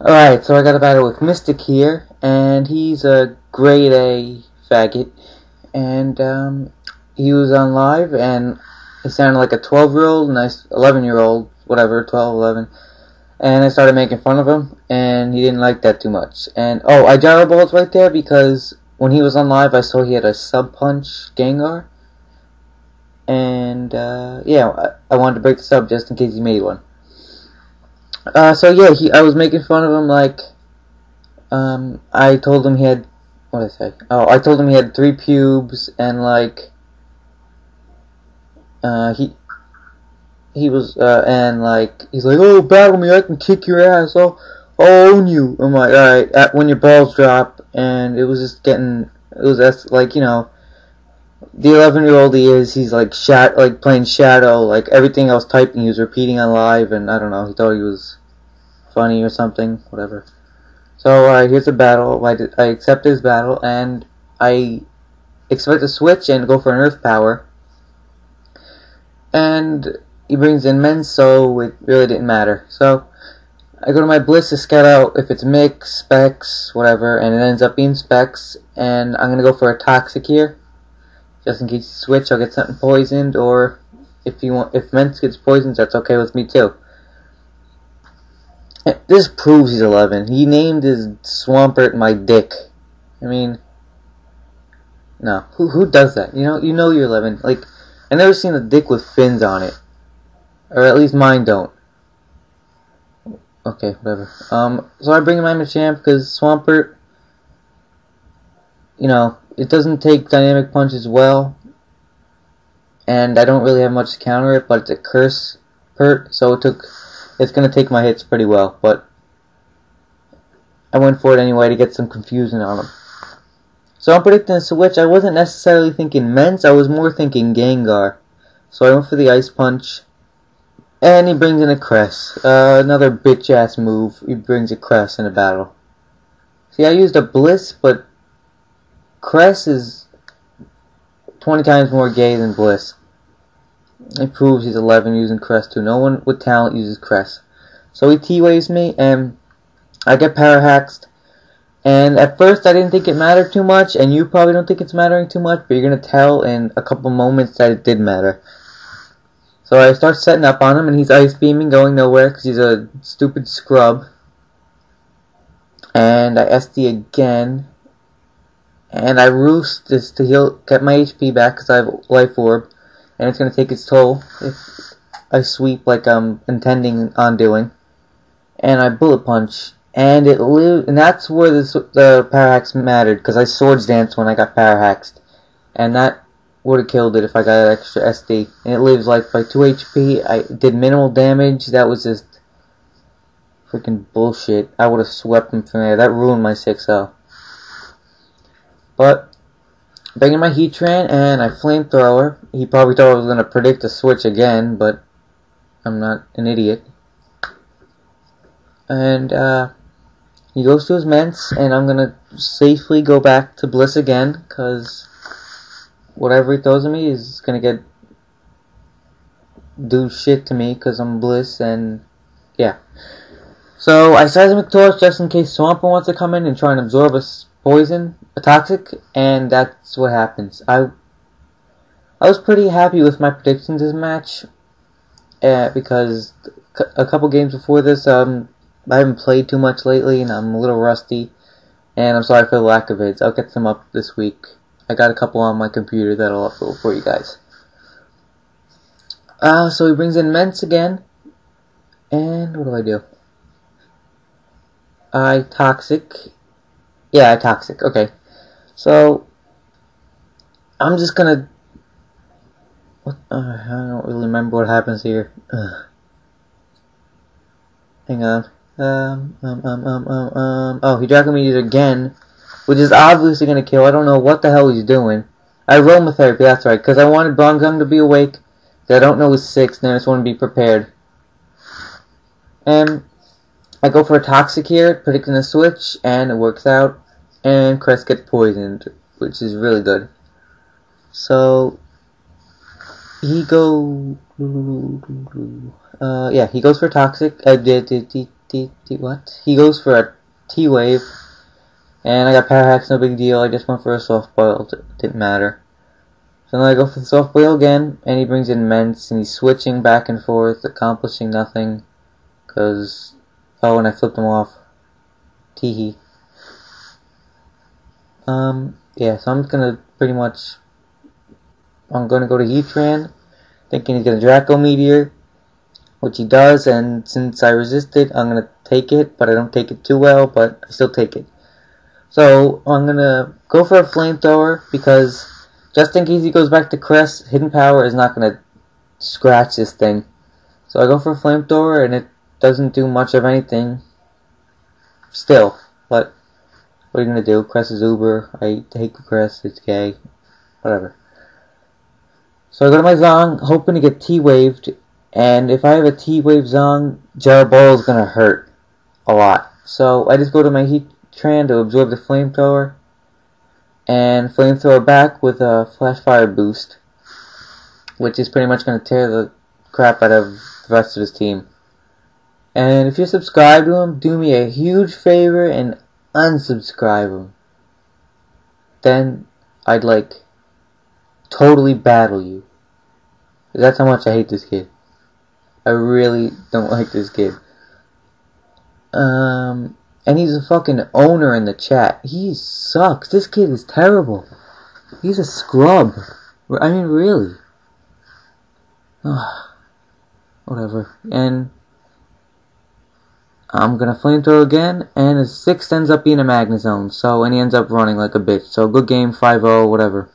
Alright, so I got a battle with Mystik here, and he's a grade A faggot, and he was on live, and he sounded like a 12-year-old, nice 11-year-old, whatever, 12, 11, and I started making fun of him, and he didn't like that too much. And, oh, I gyro balled right there because when he was on live, I saw he had a sub-punch Gengar, and, yeah, I wanted to break the sub just in case he made one. So yeah, I was making fun of him like, I told him he had, what did I say? Oh, I told him he had 3 pubes, and like, he was, and like, he's like, oh, battle me, I can kick your ass, I'll own you. I'm like, alright, when your balls drop, and it was just getting, like, you know, the 11-year-old he is, he's like playing Shadow, like everything I was typing he was repeating on live, and I don't know, he thought he was funny or something, whatever. So here's the battle. I accept his battle, and I expect to switch and go for an Earth Power, and he brings in Men, so it really didn't matter. So I go to my Bliss to scout out if it's Mix, Specs, whatever, and it ends up being Specs, and I'm gonna go for a Toxic here. Just in case you switch, I'll get something poisoned, or if Mence gets poisoned, that's okay with me too. This proves he's 11. He named his Swampert my dick. I mean, no. Who does that? You know you're 11. Like, I never seen a dick with fins on it, or at least mine don't. Okay, whatever. So I bring him my Machamp because Swampert, you know, it doesn't take dynamic punches well, and I don't really have much to counter it, but it's a curse pert, so it's gonna take my hits pretty well, but I went for it anyway to get some confusion on him. So I'm predicting a switch. I wasn't necessarily thinking Mence, I was more thinking Gengar. So I went for the Ice Punch, and he brings in a Cress. Another bitch ass move. He brings a Cress in a battle. See, I used a Bliss, but Cress is 20 times more gay than Bliss. It proves he's 11 using Cress too. No one with talent uses Cress. So he T-Waves me, and I get Power Haxed. And at first I didn't think it mattered too much, and you probably don't think it's mattering too much, but you're going to tell in a couple moments that it did matter. So I start setting up on him, and he's Ice Beaming, going nowhere because he's a stupid scrub. And I SD again. And I Roost just to get my HP back because I have Life Orb. And it's going to take its toll if I sweep like I'm intending on doing. And I Bullet Punch. And it lived, and that's where the Power Hax mattered, because I Swords Dance when I got Power Haxed. And that would have killed it if I got an extra SD. And it lives like by 2 HP. I did minimal damage. That was just freaking bullshit. I would have swept him from there. That ruined my 6-0. But bringing my Heatran, and I Flamethrower. He probably thought I was going to predict a switch again, but I'm not an idiot. And he goes to his Mence, and I'm going to safely go back to Bliss again, because whatever he throws at me is going to do shit to me, because I'm Bliss, and yeah. So I Seismic Torch just in case Swampert wants to come in and try and absorb a poison, a Toxic, and that's what happens. I was pretty happy with my predictions this match, because a couple games before this, I haven't played too much lately, and I'm a little rusty, and I'm sorry for the lack of vids. I'll get some up this week. I got a couple on my computer that I'll upload for you guys. So he brings in Mence again, and what do? I Toxic. Yeah, I Toxic, okay. So, I'm just gonna... I don't really remember what happens here. Hang on. Oh, he Draco Meteors again, which is obviously gonna kill. I don't know what the hell he's doing. I Aromatherapy, that's right, because I wanted Bronzong to be awake. I don't know his 6, and I just want to be prepared. And I go for a Toxic here, predicting a switch, and it works out. And Crest gets poisoned, which is really good. So he goes... yeah, he goes for Toxic. what? He goes for a T-wave, and I got power hacks, no big deal. I just went for a soft boil, didn't matter. So then I go for the soft boil again, and he brings in immense, and he's switching back and forth, accomplishing nothing, cause, oh, and I flipped him off. Teehee. Yeah, so I'm just gonna I'm gonna go to Heatran, thinking he's gonna Draco Meteor, which he does, and since I resisted, I'm gonna take it, but I don't take it too well, but I still take it. So I'm gonna go for a Flamethrower, because just in case he goes back to Crest, Hidden Power is not gonna scratch this thing. So I go for a Flamethrower, and it doesn't do much of anything. Still, but what are you gonna do? Crest is Uber. I hate Crest. It's gay. Whatever. So I go to my Zong, hoping to get T-waved, and if I have a T-wave Zong, Jarabol is gonna hurt a lot. So I just go to my Heatran to absorb the Flamethrower, and Flamethrower back with a Flash Fire boost, which is pretty much gonna tear the crap out of the rest of his team. And if you're subscribed to him, do me a huge favor and unsubscribe him. Then I'd like totally battle you. That's how much I hate this kid. I really don't like this kid. And he's a fucking owner in the chat. He sucks. This kid is terrible. He's a scrub. I mean, really. Whatever. And I'm gonna Flamethrower again, and his 6th ends up being a Magnezone, and he ends up running like a bitch. So good game, 5-0, whatever.